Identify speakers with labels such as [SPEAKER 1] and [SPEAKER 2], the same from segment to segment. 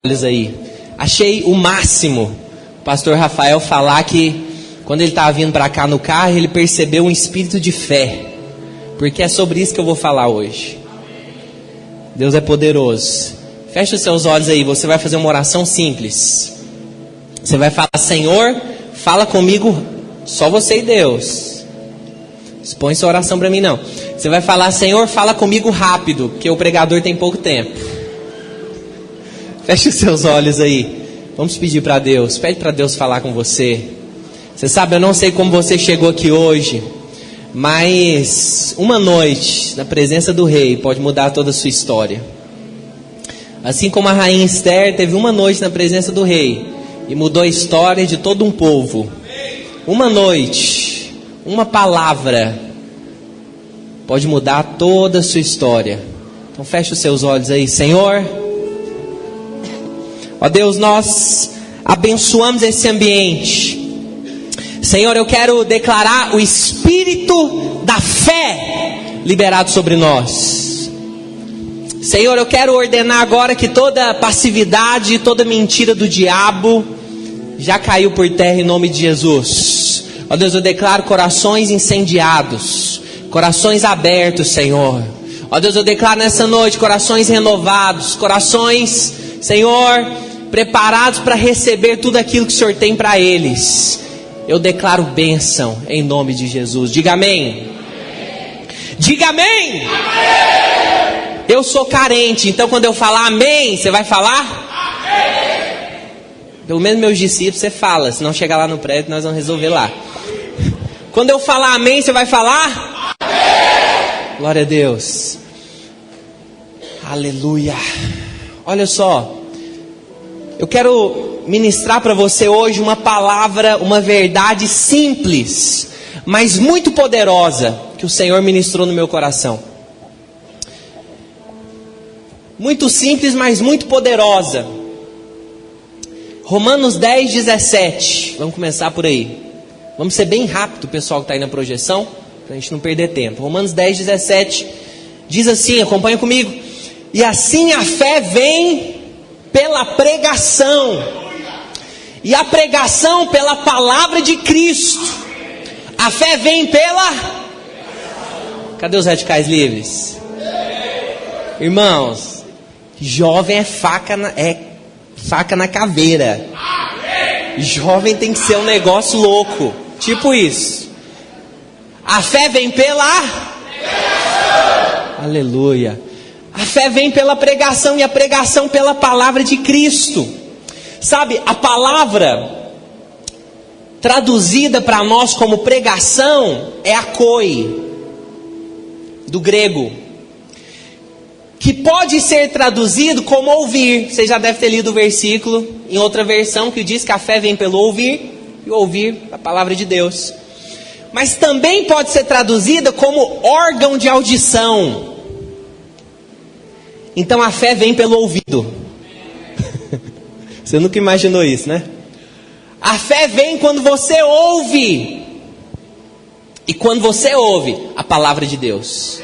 [SPEAKER 1] olhos aí. Achei o máximo o pastor Rafael falar que quando ele estava vindo para cá no carro, ele percebeu um espírito de fé, porque é sobre isso que eu vou falar hoje. Deus é poderoso. Feche os seus olhos aí, você vai fazer uma oração simples. Você vai falar: Senhor, fala comigo, só você e Deus. Expõe sua oração para mim não. Você vai falar: Senhor, fala comigo rápido, porque o pregador tem pouco tempo. Feche os seus olhos aí. Vamos pedir para Deus. Pede para Deus falar com você. Você sabe, eu não sei como você chegou aqui hoje, mas uma noite na presença do rei pode mudar toda a sua história. Assim como a rainha Esther teve uma noite na presença do rei e mudou a história de todo um povo. Uma noite, uma palavra pode mudar toda a sua história. Então feche os seus olhos aí. Senhor, ó Deus, nós abençoamos esse ambiente. Senhor, eu quero declarar o espírito da fé liberado sobre nós. Senhor, eu quero ordenar agora que toda passividade, toda mentira do diabo já caiu por terra em nome de Jesus. Ó Deus, eu declaro corações incendiados, corações abertos, Senhor. Ó Deus, eu declaro nessa noite corações renovados, corações, Senhor, preparados para receber tudo aquilo que o Senhor tem para eles. Eu declaro bênção em nome de Jesus. Diga amém. Diga amém. Eu sou carente, então quando eu falar amém, você vai falar? Amém. Pelo menos meus discípulos você fala, se não chegar lá no prédio nós vamos resolver lá. Quando eu falar amém, você vai falar? Amém. Glória a Deus. Aleluia. Olha só, eu quero ministrar para você hoje uma palavra, uma verdade simples, mas muito poderosa, que o Senhor ministrou no meu coração. Muito simples, mas muito poderosa. Romanos 10, 17. Vamos começar por aí. Vamos ser bem rápido, pessoal que está aí na projeção, para a gente não perder tempo. Romanos 10, 17. Diz assim, acompanha comigo. E assim a fé vem pela pregação, e a pregação pela palavra de Cristo. A fé vem pela... Cadê os radicais livres? Irmãos, jovem é faca na caveira. Jovem tem que ser um negócio louco, tipo isso. A fé vem pela... Aleluia. A fé vem pela pregação, e a pregação pela palavra de Cristo. Sabe, a palavra traduzida para nós como pregação é akoi, do grego, que pode ser traduzido como ouvir. Você já deve ter lido o versículo em outra versão que diz que a fé vem pelo ouvir, e ouvir a palavra de Deus. Mas também pode ser traduzida como órgão de audição. Então a fé vem pelo ouvido. Você nunca imaginou isso, né? A fé vem quando você ouve. E quando você ouve a palavra de Deus.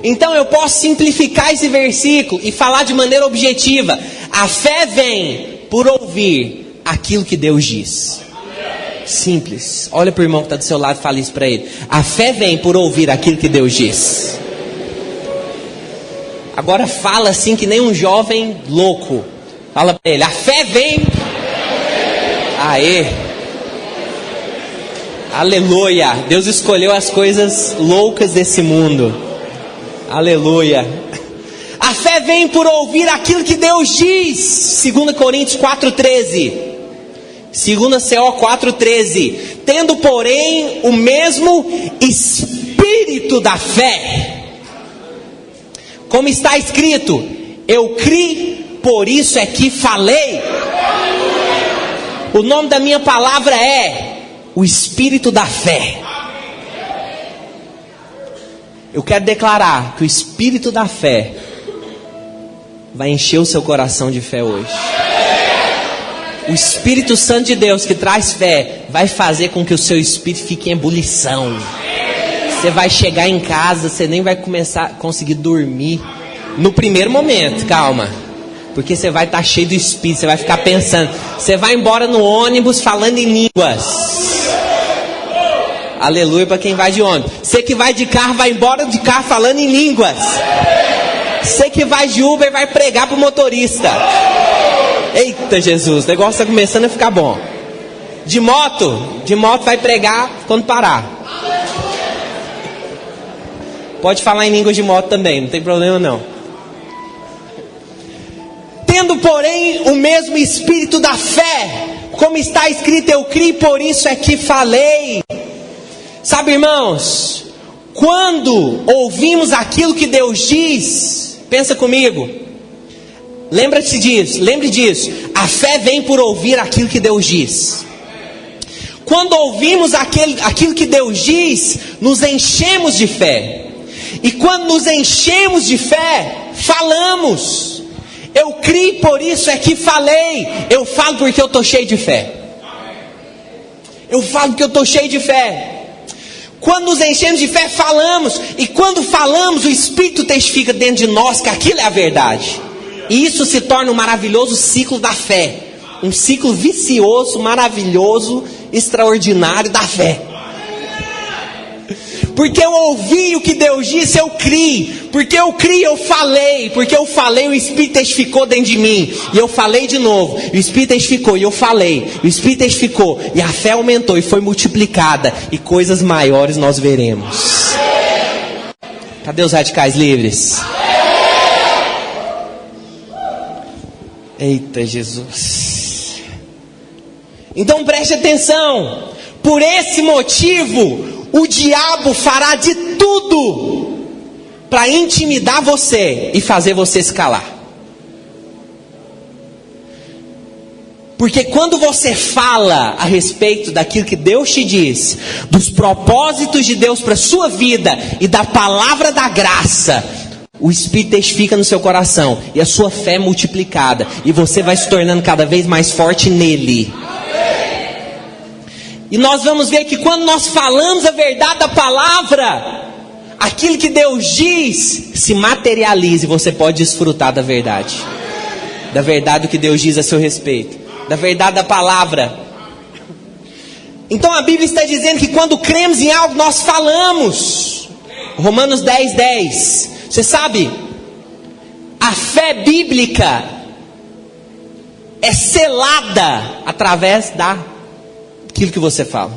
[SPEAKER 1] Então eu posso simplificar esse versículo e falar de maneira objetiva. A fé vem por ouvir aquilo que Deus diz. Simples. Olha para o irmão que está do seu lado e fala isso para ele. A fé vem por ouvir aquilo que Deus diz. Agora fala assim que nem um jovem louco. Fala para ele: a fé vem. Aê. Aleluia. Deus escolheu as coisas loucas desse mundo. Aleluia. A fé vem por ouvir aquilo que Deus diz. 2 Coríntios 4,13. 2 CO 4,13. Tendo, porém, o mesmo espírito da fé. Como está escrito: eu criei, por isso é que falei. O nome da minha palavra é o Espírito da Fé. Eu quero declarar que o Espírito da Fé vai encher o seu coração de fé hoje. O Espírito Santo de Deus que traz fé vai fazer com que o seu espírito fique em ebulição. Você vai chegar em casa, você nem vai conseguir dormir no primeiro momento, calma. Porque você vai estar cheio do Espírito, você vai ficar pensando. Você vai embora no ônibus falando em línguas. Aleluia para quem vai de ônibus. Você que vai de carro, vai embora de carro falando em línguas. Você que vai de Uber, vai pregar para o motorista. Eita Jesus, o negócio está começando a ficar bom. De moto vai pregar quando parar. Pode falar em línguas de moto também, não tem problema não. Tendo, porém, o mesmo espírito da fé, como está escrito, eu criei, por isso é que falei. Sabe, irmãos, quando ouvimos aquilo que Deus diz, pensa comigo, lembre disso, a fé vem por ouvir aquilo que Deus diz. Quando ouvimos aquilo que Deus diz, nos enchemos de fé. E quando nos enchemos de fé, falamos. Eu criei, por isso é que falei. Eu falo porque eu estou cheio de fé. Eu falo porque eu estou cheio de fé. Quando nos enchemos de fé, falamos. E quando falamos, o Espírito testifica dentro de nós que aquilo é a verdade. E isso se torna um maravilhoso ciclo da fé. Um ciclo vicioso, maravilhoso, extraordinário da fé. Porque eu ouvi o que Deus disse, eu criei. Porque eu criei, eu falei. Porque eu falei, o Espírito testificou dentro de mim. E eu falei de novo. O Espírito testificou e eu falei. O Espírito testificou e a fé aumentou e foi multiplicada. E coisas maiores nós veremos. Cadê os radicais livres? Eita Jesus. Então preste atenção. Por esse motivo, o diabo fará de tudo para intimidar você e fazer você se calar. Porque quando você fala a respeito daquilo que Deus te diz, dos propósitos de Deus para a sua vida e da palavra da graça, o Espírito testifica no seu coração e a sua fé é multiplicada e você vai se tornando cada vez mais forte nele. E nós vamos ver que quando nós falamos a verdade da palavra, aquilo que Deus diz se materializa e você pode desfrutar da verdade. Da verdade do que Deus diz a seu respeito. Da verdade da palavra. Então a Bíblia está dizendo que quando cremos em algo, nós falamos. Romanos 10:10. Você sabe, a fé bíblica é selada através daquilo que você fala.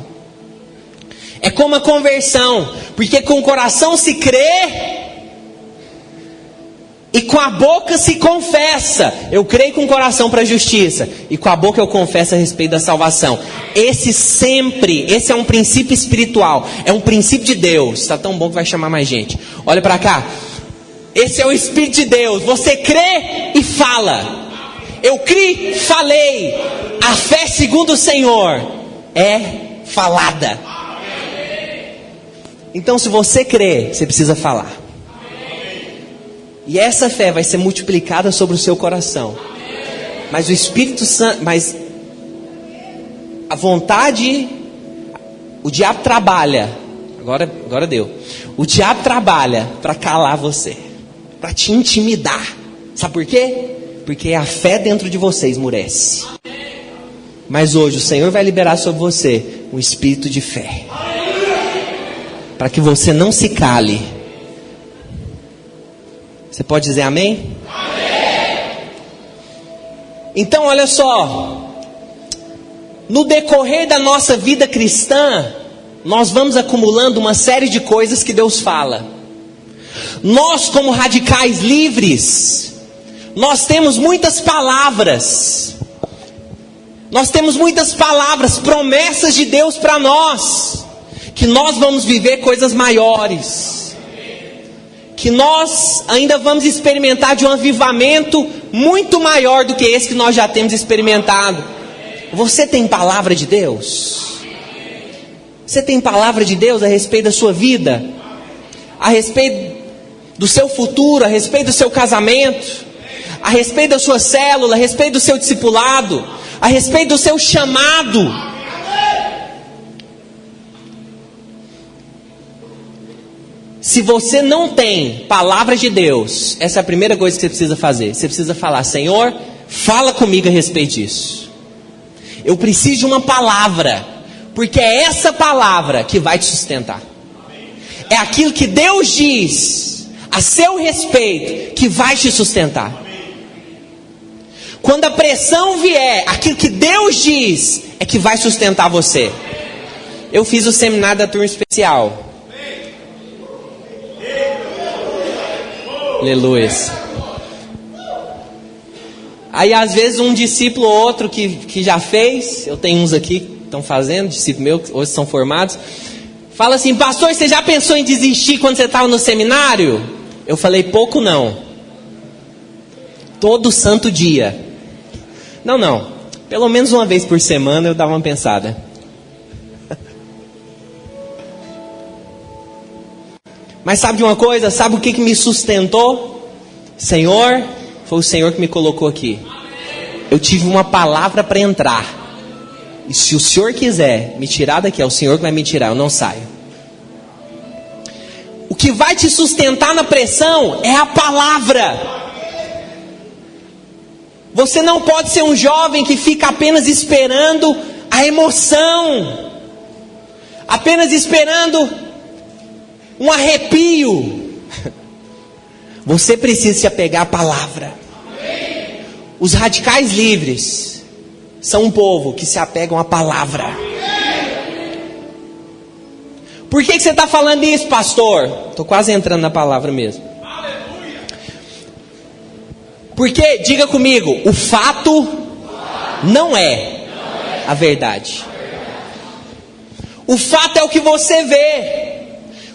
[SPEAKER 1] É como a conversão, porque com o coração se crê e com a boca se confessa. Eu creio com o coração para a justiça e com a boca eu confesso a respeito da salvação. Esse é um princípio espiritual, é um princípio de Deus. Está tão bom que vai chamar mais gente. Olha para cá. Esse é o Espírito de Deus. Você crê e fala. Eu criei, falei. A fé segundo o Senhor é falada. Então se você crê, você precisa falar. E essa fé vai ser multiplicada sobre o seu coração. Mas o Espírito Santo, mas a vontade, o diabo trabalha. Agora deu. O diabo trabalha para calar você, para te intimidar. Sabe por quê? Porque a fé dentro de você esmurece. Mas hoje o Senhor vai liberar sobre você um espírito de fé, para que você não se cale. Você pode dizer amém? Amém. Então olha só, no decorrer da nossa vida cristã, nós vamos acumulando uma série de coisas que Deus fala. Nós, como radicais livres, nós temos muitas palavras. Nós temos muitas palavras, promessas de Deus para nós. Que nós vamos viver coisas maiores. Que nós ainda vamos experimentar de um avivamento muito maior do que esse que nós já temos experimentado. Você tem palavra de Deus? Você tem palavra de Deus a respeito da sua vida? A respeito do seu futuro, a respeito do seu casamento, a respeito da sua célula, a respeito do seu discipulado, a respeito do seu chamado? Se você não tem palavra de Deus, essa é a primeira coisa que você precisa fazer. Você precisa falar: Senhor, fala comigo a respeito disso. Eu preciso de uma palavra, porque é essa palavra que vai te sustentar. É aquilo que Deus diz a seu respeito que vai te sustentar. Quando a pressão vier, aquilo que Deus diz é que vai sustentar você. Eu fiz o seminário da turma especial. Aleluia. Aí às vezes um discípulo ou outro que já fez, eu tenho uns aqui que estão fazendo, discípulo meu, que hoje são formados, fala assim: pastor, você já pensou em desistir quando você estava no seminário? Eu falei: pouco não. Todo santo dia. Não, pelo menos uma vez por semana eu dava uma pensada. Mas sabe de uma coisa? Sabe o que me sustentou? Senhor, foi o Senhor que me colocou aqui. Eu tive uma palavra para entrar. E se o Senhor quiser me tirar daqui, é o Senhor que vai me tirar, eu não saio. O que vai te sustentar na pressão é a palavra. Você não pode ser um jovem que fica apenas esperando a emoção, apenas esperando um arrepio. Você precisa se apegar à palavra. Os radicais livres são um povo que se apegam à palavra. Por que você está falando isso, pastor? Estou quase entrando na palavra mesmo. Porque, diga comigo, o fato não é a verdade. O fato é o que você vê.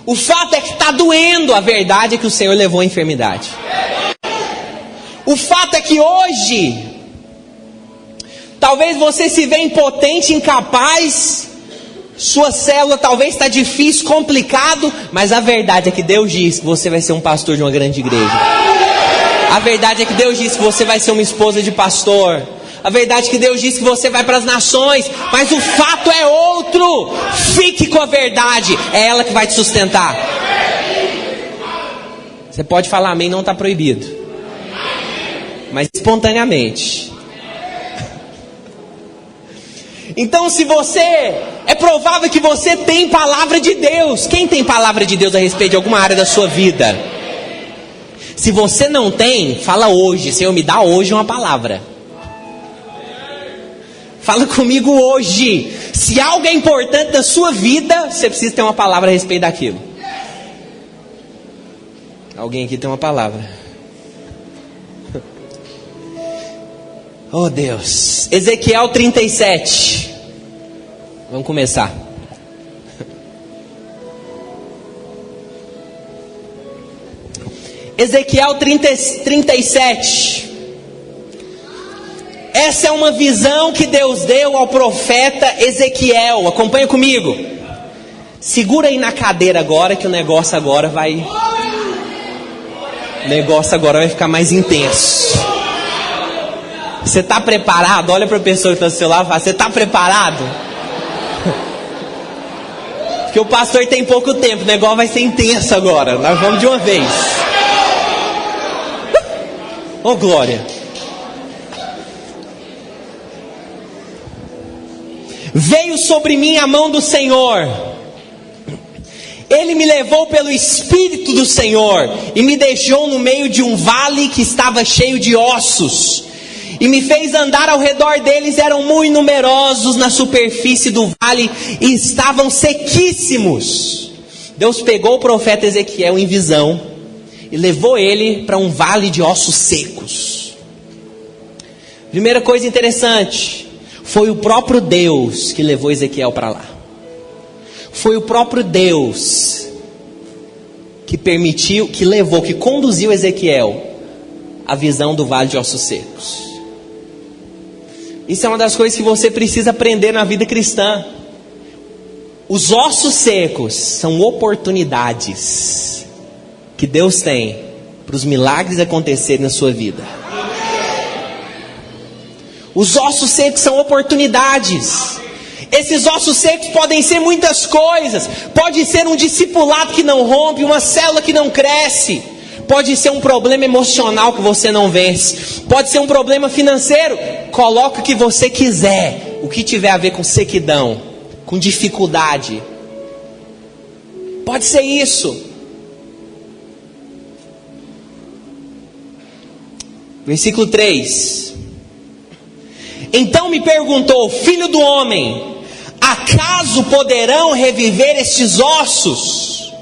[SPEAKER 1] O fato é que está doendo. A verdade é que o Senhor levou a enfermidade. O fato é que hoje, talvez você se vê impotente, incapaz, sua célula talvez está difícil, complicado, mas a verdade é que Deus diz que você vai ser um pastor de uma grande igreja. A verdade é que Deus diz que você vai ser uma esposa de pastor. A verdade é que Deus diz que você vai para as nações. Mas o fato é outro. Fique com a verdade. É ela que vai te sustentar. Você pode falar amém, não está proibido. Mas espontaneamente. Então, se você... é provável que você tem palavra de Deus. Quem tem palavra de Deus a respeito de alguma área da sua vida? Se você não tem, fala hoje. Senhor, me dá hoje uma palavra. Fala comigo hoje. Se algo é importante da sua vida, você precisa ter uma palavra a respeito daquilo. Alguém aqui tem uma palavra. Oh Deus. Ezequiel 37. Vamos começar. Ezequiel 37. Essa é uma visão que Deus deu ao profeta Ezequiel. Acompanha comigo. Segura aí na cadeira agora, que o negócio agora vai... ficar mais intenso. Você está preparado? Olha para a pessoa que está do seu lado e fala: você está preparado? Porque o pastor tem pouco tempo, o negócio vai ser intenso agora. Nós vamos de uma vez. Oh glória. Veio sobre mim a mão do Senhor. Ele me levou pelo Espírito do Senhor e me deixou no meio de um vale que estava cheio de ossos. E me fez andar ao redor deles, eram muito numerosos na superfície do vale e estavam sequíssimos. Deus pegou o profeta Ezequiel em visão e levou ele para um vale de ossos secos. Primeira coisa interessante, foi o próprio Deus que levou Ezequiel para lá. Foi o próprio Deus que permitiu, que levou, que conduziu Ezequiel à visão do vale de ossos secos. Isso é uma das coisas que você precisa aprender na vida cristã. Os ossos secos são oportunidades que Deus tem para os milagres acontecerem na sua vida. Os ossos secos são oportunidades. Esses ossos secos podem ser muitas coisas. Pode ser um discipulado que não rompe, uma célula que não cresce. Pode ser um problema emocional que você não vence. Pode ser um problema financeiro. Coloca o que você quiser. O que tiver a ver com sequidão, com dificuldade. Pode ser isso. Versículo 3. Então me perguntou: filho do homem, acaso poderão reviver estes ossos?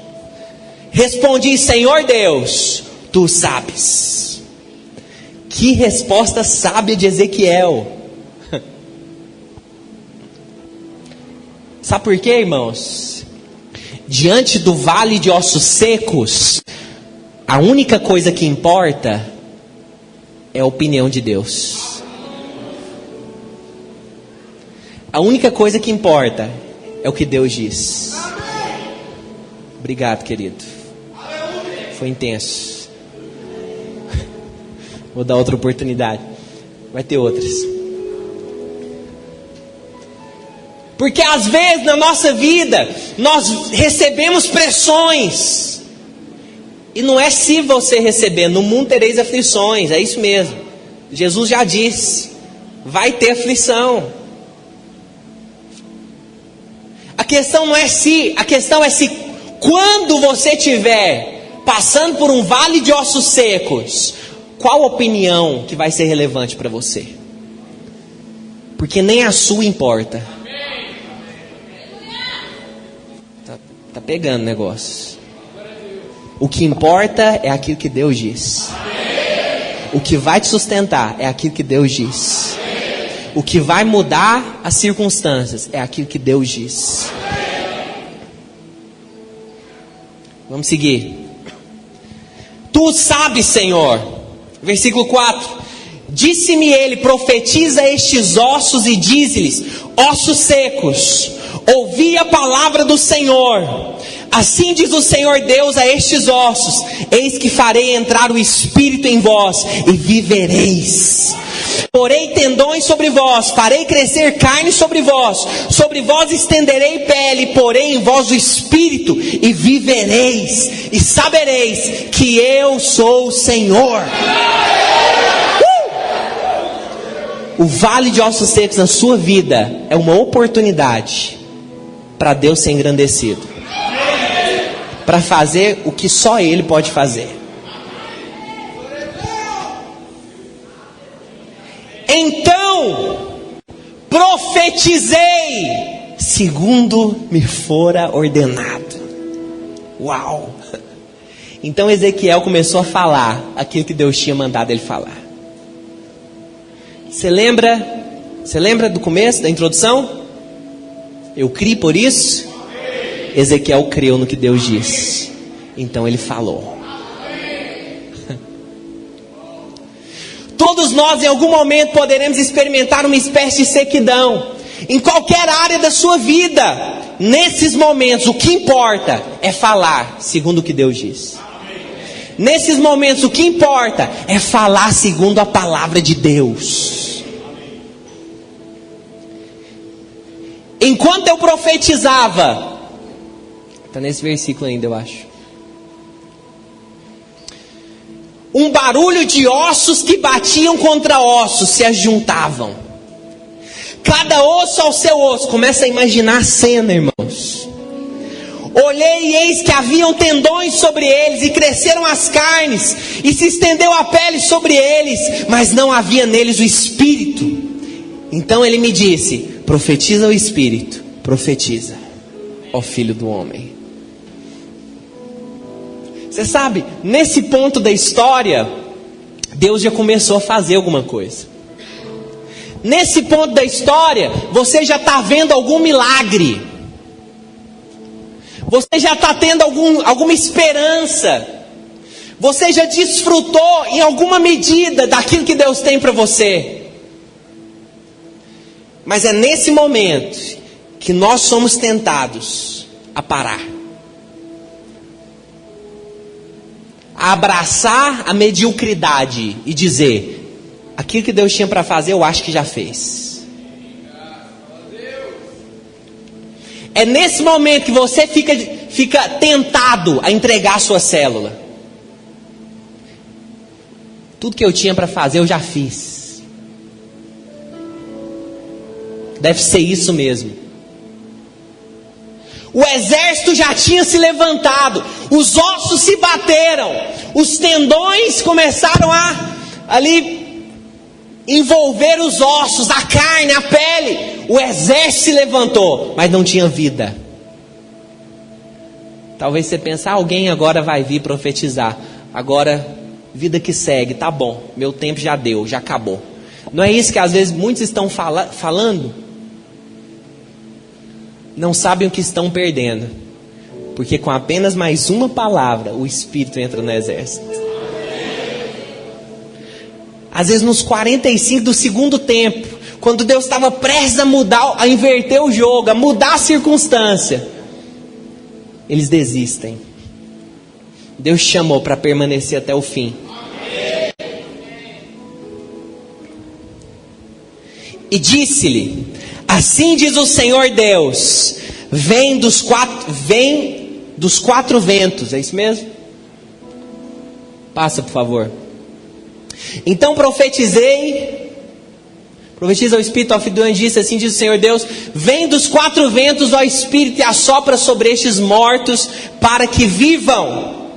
[SPEAKER 1] Respondi: Senhor Deus, tu sabes. Que resposta sábia de Ezequiel. Sabe por quê, irmãos? Diante do vale de ossos secos, a única coisa que importa é a opinião de Deus. A única coisa que importa é o que Deus diz. Obrigado, querido. Foi intenso. Vou dar outra oportunidade. Vai ter outras. Porque às vezes na nossa vida nós recebemos pressões. E não é se você receber, no mundo tereis aflições, é isso mesmo. Jesus já disse, vai ter aflição. A questão não é se, a questão é se quando você estiver passando por um vale de ossos secos, qual opinião que vai ser relevante para você? Porque nem a sua importa. Tá pegando o negócio. O que importa é aquilo que Deus diz. O que vai te sustentar é aquilo que Deus diz. O que vai mudar as circunstâncias é aquilo que Deus diz. Vamos seguir. Tu sabes, Senhor. Versículo 4. Disse-me ele: profetiza estes ossos e dize-lhes: ossos secos, ouvi a palavra do Senhor. Assim diz o Senhor Deus a estes ossos: eis que farei entrar o Espírito em vós e vivereis. Porei tendões sobre vós, farei crescer carne sobre vós estenderei pele, porei em vós o Espírito e vivereis, e sabereis que eu sou o Senhor. O vale de ossos secos na sua vida é uma oportunidade para Deus ser engrandecido, para fazer o que só Ele pode fazer. Então profetizei segundo me fora ordenado. Uau! Então Ezequiel começou a falar aquilo que Deus tinha mandado ele falar. Você lembra do começo, da introdução? Eu criei por isso. Ezequiel creu no que Deus disse. Então ele falou. Todos nós em algum momento poderemos experimentar uma espécie de sequidão. Em qualquer área da sua vida. Nesses momentos o que importa é falar segundo o que Deus diz. Nesses momentos o que importa é falar segundo a palavra de Deus. Enquanto eu profetizava, está nesse versículo ainda, eu acho. Um barulho de ossos que batiam contra ossos se ajuntavam. Cada osso ao seu osso. Começa a imaginar a cena, irmãos. Olhei e eis que haviam tendões sobre eles, e cresceram as carnes, e se estendeu a pele sobre eles, mas não havia neles o Espírito. Então ele me disse: profetiza o Espírito, profetiza, ó filho do homem. Você sabe, nesse ponto da história, Deus já começou a fazer alguma coisa. Nesse ponto da história, você já está vendo algum milagre. Você já está tendo alguma esperança. Você já desfrutou em alguma medida daquilo que Deus tem para você. Mas é nesse momento que nós somos tentados a parar. A abraçar a mediocridade e dizer: aquilo que Deus tinha para fazer eu acho que já fez. É nesse momento que você fica tentado a entregar a sua célula. Tudo que eu tinha para fazer eu já fiz. Deve ser isso mesmo. O exército já tinha se levantado, os ossos se bateram, os tendões começaram a ali envolver os ossos, a carne, a pele. O exército se levantou, mas não tinha vida. Talvez você pense, alguém agora vai vir profetizar. Agora, vida que segue, tá bom, meu tempo já deu, já acabou. Não é isso que às vezes muitos estão falando? Não sabem o que estão perdendo, porque com apenas mais uma palavra o Espírito entra no exército. Às vezes nos 45 do segundo tempo, quando Deus estava prestes a mudar, a inverter o jogo, a mudar a circunstância, eles desistem. Deus chamou para permanecer até o fim. E disse-lhe: assim diz o Senhor Deus, vem dos quatro ventos. É isso mesmo? Passa, por favor. Então profetiza o Espírito ao filho do anjo, disse: assim diz o Senhor Deus, vem dos quatro ventos, ó Espírito, e assopra sobre estes mortos, para que vivam.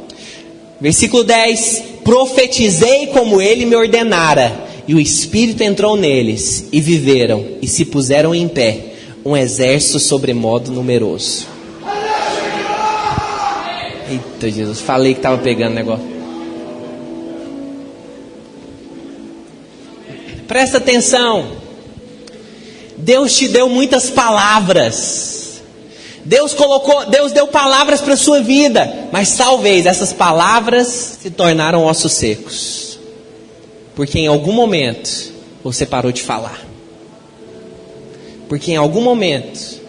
[SPEAKER 1] Versículo 10: profetizei como ele me ordenara, e o Espírito entrou neles, e viveram, e se puseram em pé, um exército sobremodo numeroso. Eita Jesus, falei que estava pegando o negócio. Presta atenção. Deus te deu muitas palavras. Deus deu palavras para a sua vida, mas talvez essas palavras se tornaram ossos secos, porque em algum momento você parou de falar. Porque em algum momento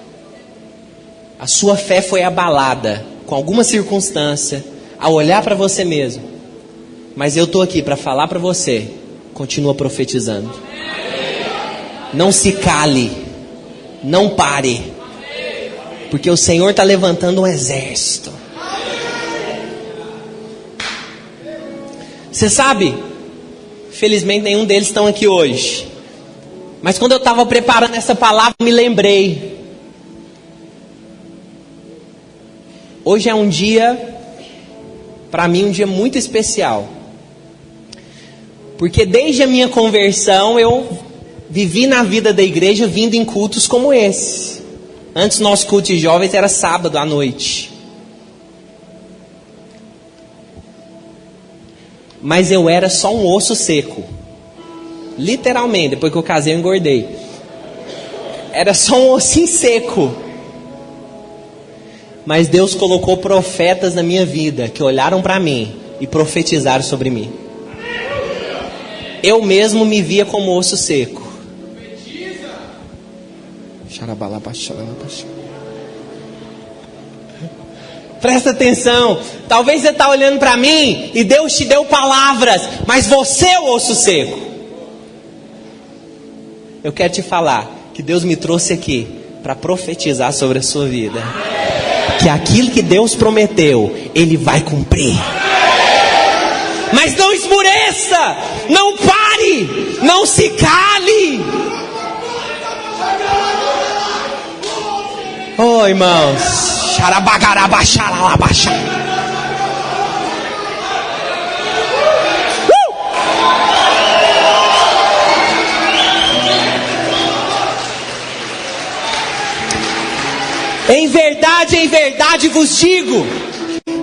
[SPEAKER 1] a sua fé foi abalada com alguma circunstância, ao olhar para você mesmo. Mas eu estou aqui para falar para você: continua profetizando. Não se cale, não pare, porque o Senhor está levantando um exército. Você sabe, felizmente nenhum deles estão aqui hoje, mas quando eu estava preparando essa palavra, me lembrei. Hoje é um dia, para mim, um dia muito especial. Porque desde a minha conversão, eu vivi na vida da igreja vindo em cultos como esse. Antes, nosso culto de jovens era sábado à noite. Mas eu era só um osso seco. Literalmente, depois que eu casei eu engordei. Era só um ossinho seco. Mas Deus colocou profetas na minha vida, que olharam para mim e profetizaram sobre mim. Eu mesmo me via como osso seco. Presta atenção. Talvez você está olhando para mim e Deus te deu palavras, mas você é o osso seco. Eu quero te falar que Deus me trouxe aqui para profetizar sobre a sua vida, que aquilo que Deus prometeu, Ele vai cumprir. Mas não esmoreça, não pare, não se cale. Oh, irmãos, xarabagarabacharalabaxa. Em verdade vos digo,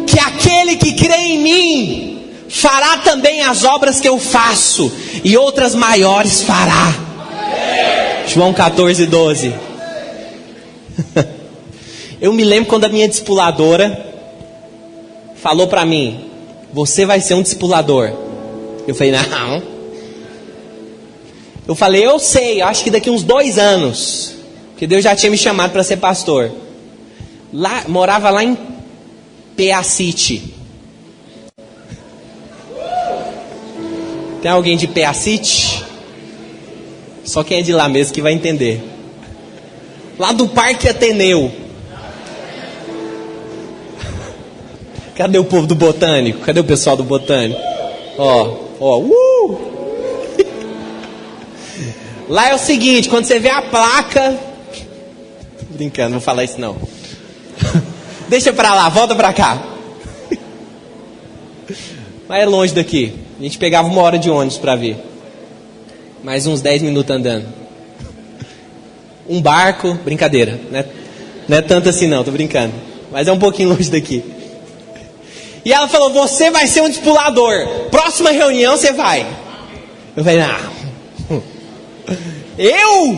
[SPEAKER 1] que aquele que crê em mim fará também as obras que eu faço, e outras maiores fará. João 14:12. Eu me lembro quando a minha discipuladora falou para mim: você vai ser um discipulador. Eu falei: não. Eu falei: eu sei, acho que daqui uns 2 anos, porque Deus já tinha me chamado para ser pastor. Lá, morava lá em PA City. Tem alguém de PA City? Só quem é de lá mesmo que vai entender. Lá do Parque Ateneu. Cadê o povo do botânico? Cadê o pessoal do botânico? Ó. Lá é o seguinte, quando você vê a placa... Tô brincando, não vou falar isso não. Deixa pra lá, volta pra cá. Mas é longe daqui. A gente pegava 1 hora de ônibus pra vir. Mais uns 10 minutos andando. Um barco, brincadeira. Não é tanto assim não, tô brincando. Mas é um pouquinho longe daqui. E ela falou, você vai ser um discipulador. Próxima reunião você vai. Eu falei, eu?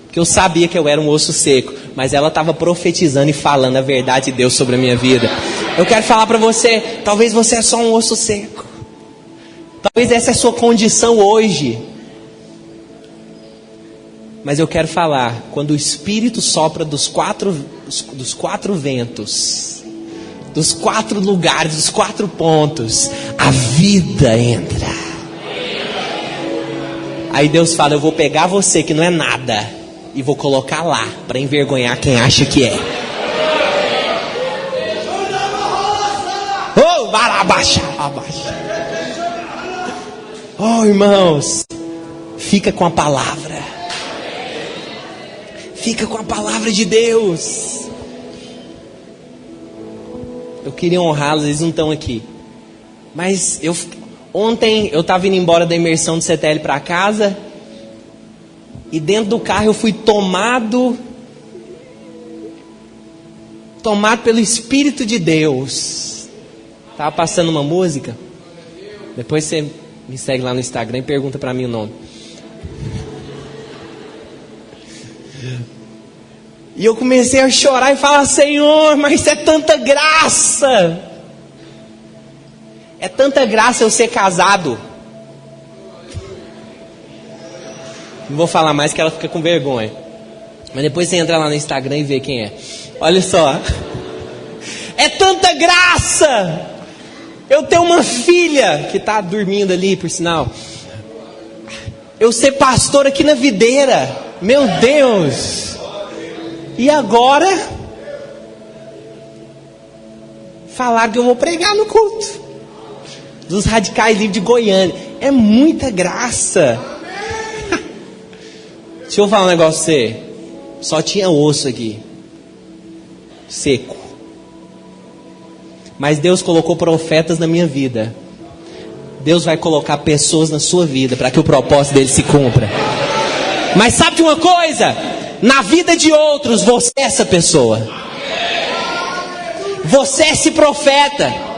[SPEAKER 1] Porque eu sabia que eu era um osso seco. Mas ela estava profetizando e falando a verdade de Deus sobre a minha vida. Eu quero falar para você, talvez você é só um osso seco. Talvez essa é a sua condição hoje. Mas eu quero falar, quando o Espírito sopra dos quatro ventos, dos 4 lugares, dos 4 pontos, a vida entra. Aí Deus fala, eu vou pegar você que não é nada e vou colocar lá para envergonhar quem acha que é. Abaixa. Irmãos, fica com a palavra. Fica com a palavra de Deus. Eu queria honrá-los, eles não estão aqui. Mas ontem eu estava indo embora da imersão do CTL para casa. E dentro do carro eu fui tomado pelo Espírito de Deus. Estava passando uma música. Depois você me segue lá no Instagram e pergunta para mim o nome. E eu comecei a chorar e falar, Senhor, mas é tanta graça. É tanta graça eu ser casado. Não vou falar mais que ela fica com vergonha. Mas depois você entra lá no Instagram e vê quem é. Olha só. É tanta graça. Eu tenho uma filha que está dormindo ali, por sinal. Eu ser pastor aqui na videira. Meu Deus. E agora, falar que eu vou pregar no culto dos Radicais Livres de Goiânia. É muita graça. Deixa eu falar um negócio pra você. Só tinha osso aqui, seco. Mas Deus colocou profetas na minha vida. Deus vai colocar pessoas na sua vida para que o propósito dele se cumpra. Mas sabe de uma coisa? Na vida de outros, você é essa pessoa. Você é esse profeta.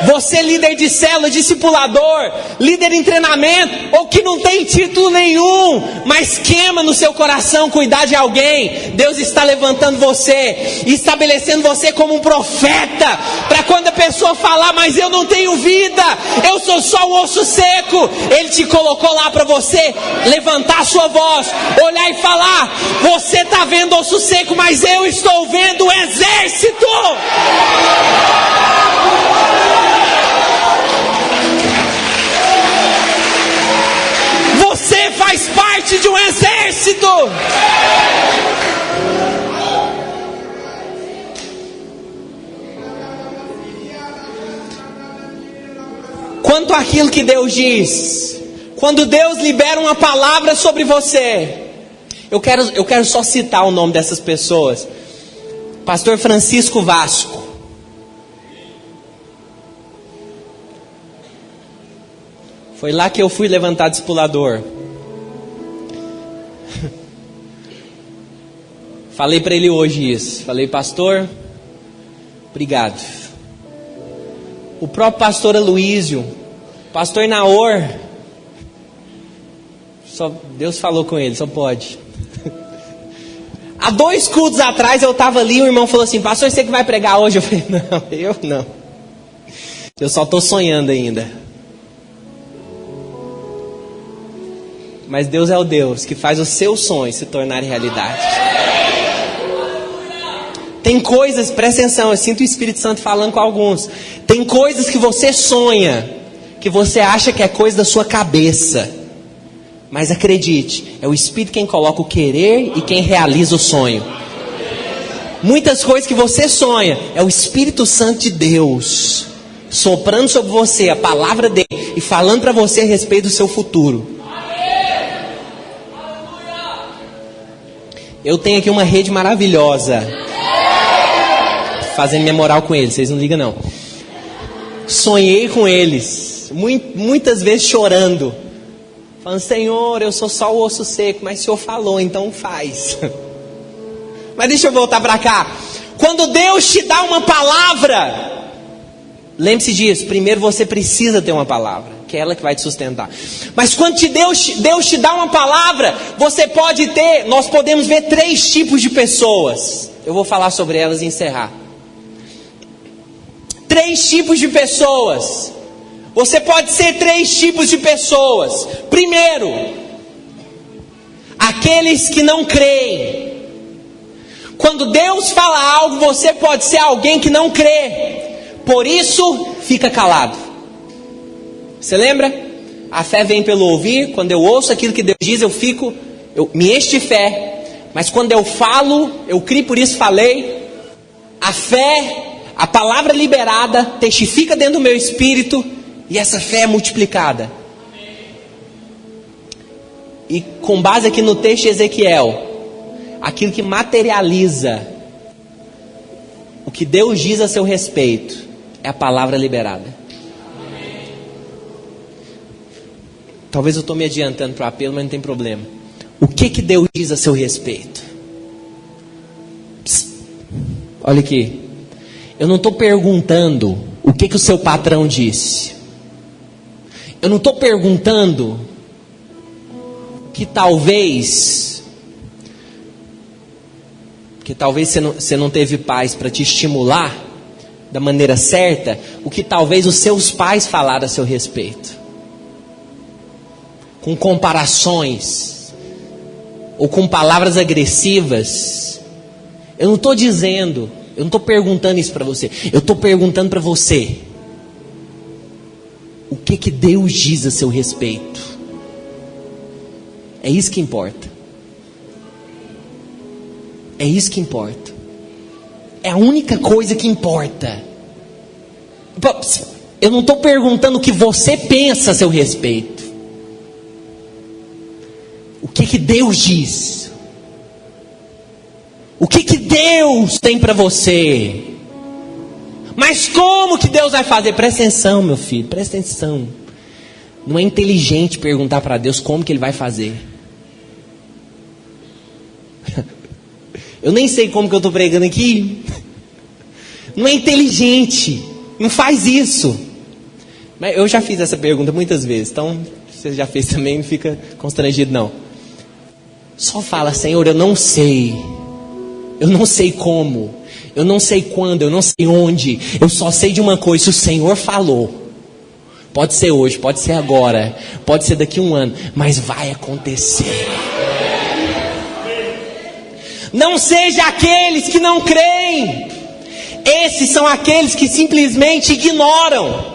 [SPEAKER 1] Você é líder de célula, discipulador, líder em treinamento, ou que não tem título nenhum, mas queima no seu coração cuidar de alguém. Deus está levantando você, estabelecendo você como um profeta, para quando a pessoa falar, mas eu não tenho vida, eu sou só um osso seco, Ele te colocou lá para você levantar a sua voz, olhar e falar, você está vendo osso seco, mas eu estou vendo o exército. Você faz parte de um exército. Quanto àquilo que Deus diz, quando Deus libera uma palavra sobre você, eu quero só citar o nome dessas pessoas. Pastor Francisco Vasco. Foi lá que eu fui levantar discipulador. Falei para ele hoje isso. Falei, pastor, obrigado. O próprio pastor Aloísio, pastor Naor, só Deus falou com ele, só pode. Há 2 cultos atrás eu estava ali, o irmão falou assim, pastor, você que vai pregar hoje? Eu falei, não, eu não. Eu só estou sonhando ainda. Mas Deus é o Deus que faz os seus sonhos se tornarem realidade. Tem coisas, presta atenção, eu sinto o Espírito Santo falando com alguns. Tem coisas que você sonha, que você acha que é coisa da sua cabeça. Mas acredite, é o Espírito quem coloca o querer e quem realiza o sonho. Muitas coisas que você sonha, é o Espírito Santo de Deus soprando sobre você a palavra dele e falando para você a respeito do seu futuro. Eu tenho aqui uma rede maravilhosa, fazendo minha moral com eles, vocês não ligam não. Sonhei com eles, muitas vezes chorando, falando: Senhor, eu sou só o osso seco, mas o Senhor falou, então faz. Mas deixa eu voltar para cá. Quando Deus te dá uma palavra, lembre-se disso, primeiro você precisa ter uma palavra, que é ela que vai te sustentar. Mas quando Deus te dá uma palavra, nós podemos ver 3 tipos de pessoas. Eu vou falar sobre elas e encerrar. 3 tipos de pessoas. Você pode ser 3 tipos de pessoas. Primeiro, aqueles que não creem. Quando Deus fala algo, você pode ser alguém que não crê. Por isso, fica calado. Você lembra? A fé vem pelo ouvir. Quando eu ouço aquilo que Deus diz, eu me encho de fé. Mas quando eu falo, eu criei, por isso falei. A fé, a palavra liberada, testifica dentro do meu espírito. E essa fé é multiplicada. E com base aqui no texto de Ezequiel, aquilo que materializa o que Deus diz a seu respeito é a palavra liberada. Talvez eu estou me adiantando para o apelo, mas não tem problema. O que Deus diz a seu respeito? Psst, olha aqui. Eu não estou perguntando o que o seu patrão disse. Eu não estou perguntando que talvez você não teve pais para te estimular da maneira certa, o que talvez os seus pais falaram a seu respeito, com comparações ou com palavras agressivas. Eu não estou dizendo, eu não estou perguntando isso para você, eu estou perguntando para você: o que Deus diz a seu respeito? É isso que importa. É isso que importa. É a única coisa que importa. Eu não estou perguntando o que você pensa a seu respeito. O que Deus diz? O que Deus tem para você? Mas como que Deus vai fazer? Presta atenção, meu filho, presta atenção. Não é inteligente perguntar para Deus como que Ele vai fazer. Eu nem sei como que eu estou pregando aqui. Não é inteligente. Não faz isso. Mas eu já fiz essa pergunta muitas vezes. Então, se você já fez também, não fica constrangido não. Só fala: Senhor, eu não sei. Eu não sei como. Eu não sei quando. Eu não sei onde. Eu só sei de uma coisa: se o Senhor falou, pode ser hoje, pode ser agora, pode ser daqui a 1 ano, mas vai acontecer. Não seja aqueles que não creem. Esses são aqueles que simplesmente ignoram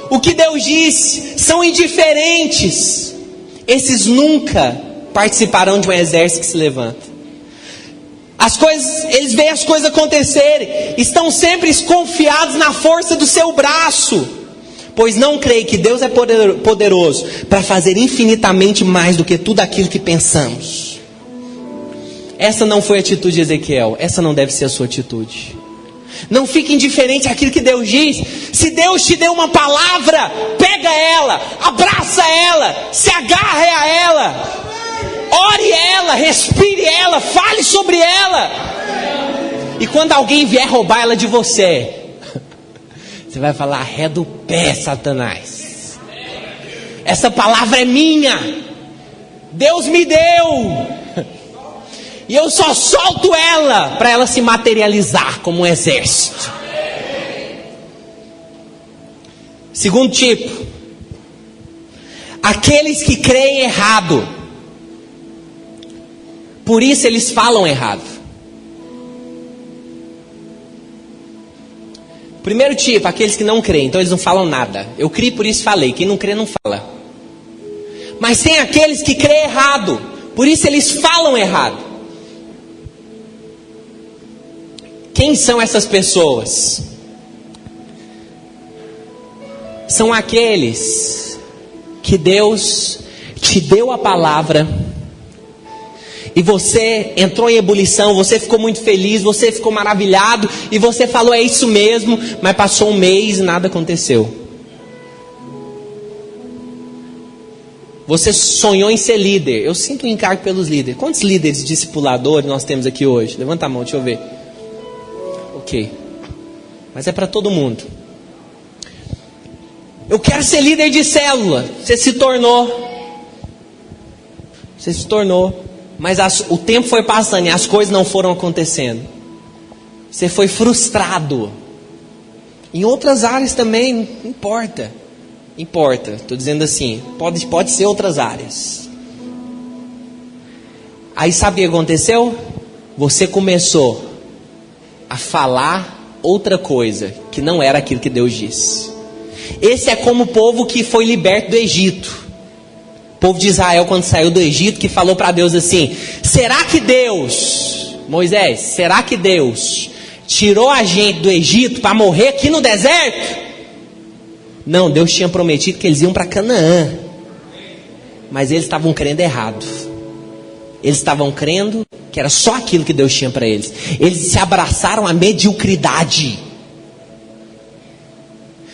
[SPEAKER 1] o que Deus disse, são indiferentes. Esses nunca participarão de um exército que se levanta. Eles veem as coisas acontecerem, estão sempre confiados na força do seu braço, pois não creem que Deus é poderoso para fazer infinitamente mais do que tudo aquilo que pensamos. Essa não foi a atitude de Ezequiel. Essa não deve ser a sua atitude. Não fique indiferente àquilo que Deus diz. Se Deus te deu uma palavra, pega ela, abraça ela, se agarre a ela, ore ela, respire ela, fale sobre ela. E quando alguém vier roubar ela de você, você vai falar: ré do pé, Satanás. Essa palavra é minha. Deus me deu. E eu só solto ela para ela se materializar como um exército. Segundo tipo, aqueles que creem errado. Por isso eles falam errado. Primeiro tipo, aqueles que não creem, então eles não falam nada. Eu criei, por isso falei. Quem não crê não fala. Mas tem aqueles que creem errado, por isso eles falam errado. Quem são essas pessoas? São aqueles que Deus te deu a palavra e você entrou em ebulição, você ficou muito feliz, você ficou maravilhado e você falou, é isso mesmo, mas passou um mês e nada aconteceu. Você sonhou em ser líder. Eu sinto um encargo pelos líderes. Quantos líderes discipuladores nós temos aqui hoje? Levanta a mão, deixa eu ver. Ok. Mas é para todo mundo. Eu quero ser líder de célula. Você se tornou. Mas o tempo foi passando e as coisas não foram acontecendo. Você foi frustrado. Em outras áreas também, não importa. Estou dizendo assim, pode ser outras áreas. Aí sabe o que aconteceu? Você começou a falar outra coisa, que não era aquilo que Deus disse. Esse é como o povo que foi liberto do Egito. O povo de Israel, quando saiu do Egito, que falou para Deus assim, será que Deus, Moisés, será que Deus tirou a gente do Egito para morrer aqui no deserto? Não, Deus tinha prometido que eles iam para Canaã. Mas eles estavam crendo errado. Eles estavam crendo que era só aquilo que Deus tinha para eles. Eles se abraçaram à mediocridade.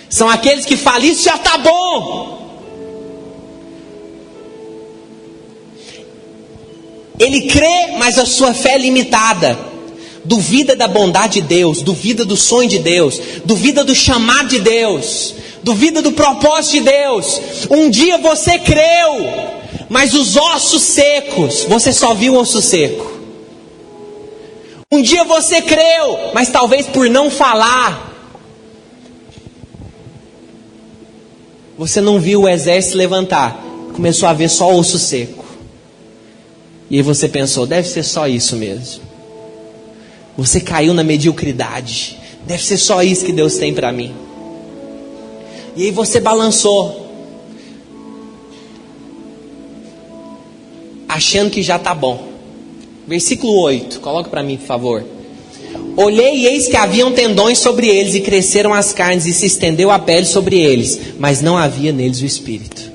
[SPEAKER 1] São aqueles que falam, isso já está bom. Ele crê, mas a sua fé é limitada. Duvida da bondade de Deus, duvida do sonho de Deus, duvida do chamado de Deus, duvida do propósito de Deus. Um dia você creu, mas os ossos secos, você só viu o osso seco. Um dia você creu, mas talvez por não falar, você não viu o exército levantar, começou a ver só osso seco. E aí você pensou, deve ser só isso mesmo. Você caiu na mediocridade. Deve ser só isso que Deus tem para mim. E aí você balançou, achando que já está bom. Versículo 8, coloca para mim, por favor. Olhei e eis que haviam tendões sobre eles, e cresceram as carnes, e se estendeu a pele sobre eles, mas não havia neles o Espírito.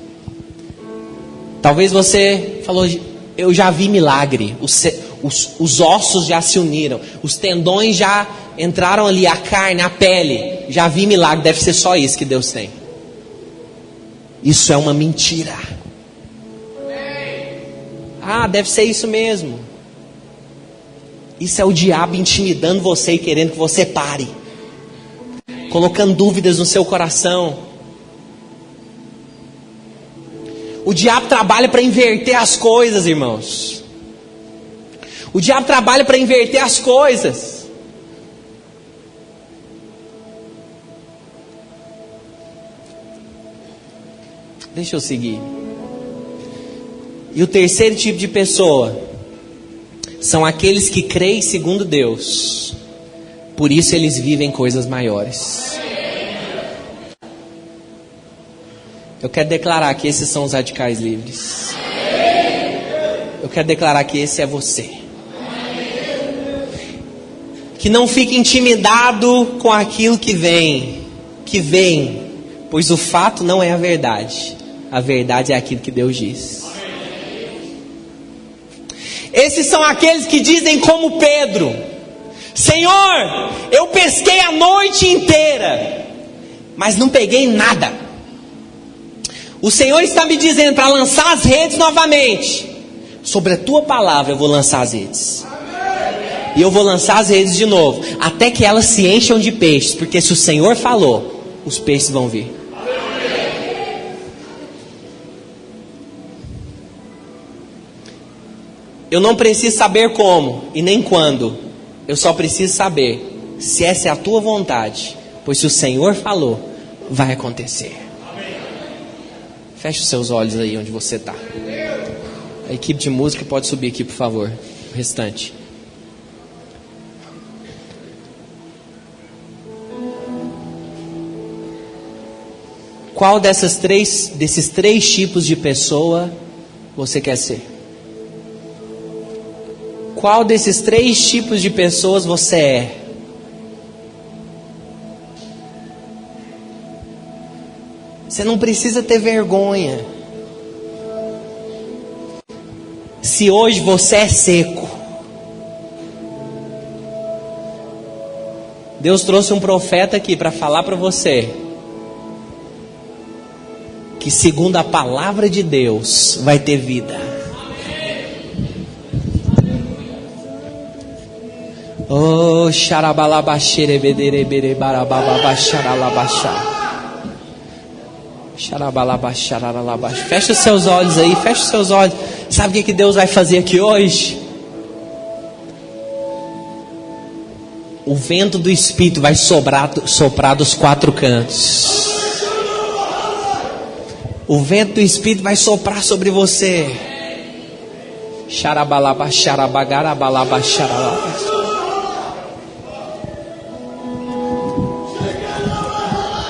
[SPEAKER 1] Talvez você falou, eu já vi milagre, os ossos já se uniram, os tendões já entraram ali, a carne, a pele, já vi milagre, deve ser só isso que Deus tem. Isso é uma mentira. Ah, deve ser isso mesmo. Isso é o diabo intimidando você e querendo que você pare, colocando dúvidas no seu coração. O diabo trabalha para inverter as coisas, irmãos. O diabo trabalha para inverter as coisas. Deixa eu seguir. E o terceiro tipo de pessoa são aqueles que creem segundo Deus. Por isso eles vivem coisas maiores. Eu quero declarar que esses são os radicais livres. Eu quero declarar que esse é você. Que não fique intimidado com aquilo que vem, pois o fato não é a verdade. A verdade é aquilo que Deus diz. Esses são aqueles que dizem como Pedro: Senhor, eu pesquei a noite inteira, mas não peguei nada. O Senhor está me dizendo para lançar as redes novamente. Sobre a tua palavra eu vou lançar as redes. E eu vou lançar as redes de novo, até que elas se encham de peixes, porque se o Senhor falou, os peixes vão vir. Eu não preciso saber como e nem quando. Eu só preciso saber se essa é a tua vontade. Pois se o Senhor falou, vai acontecer. Feche os seus olhos aí onde você está. A equipe de música pode subir aqui, por favor. O restante. Qual desses três tipos de pessoa você quer ser? Qual desses três tipos de pessoas você é? Você não precisa ter vergonha. Se hoje você é seco, Deus trouxe um profeta aqui para falar para você que segundo a palavra de Deus vai ter vida. Oh, xarabalabaxerebederebere barabababacharalabaxá. Fecha os seus olhos aí, fecha os seus olhos. Sabe o que Deus vai fazer aqui hoje? O vento do Espírito vai soprar dos quatro cantos. O vento do Espírito vai soprar sobre você.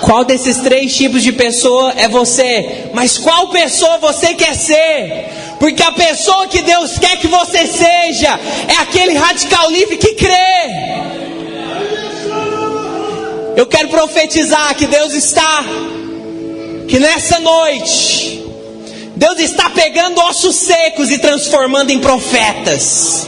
[SPEAKER 1] Qual desses três tipos de pessoa é você? Mas qual pessoa você quer ser? Porque a pessoa que Deus quer que você seja é aquele radical livre que crê. Eu quero profetizar que que nessa noite, Deus está pegando ossos secos e transformando em profetas.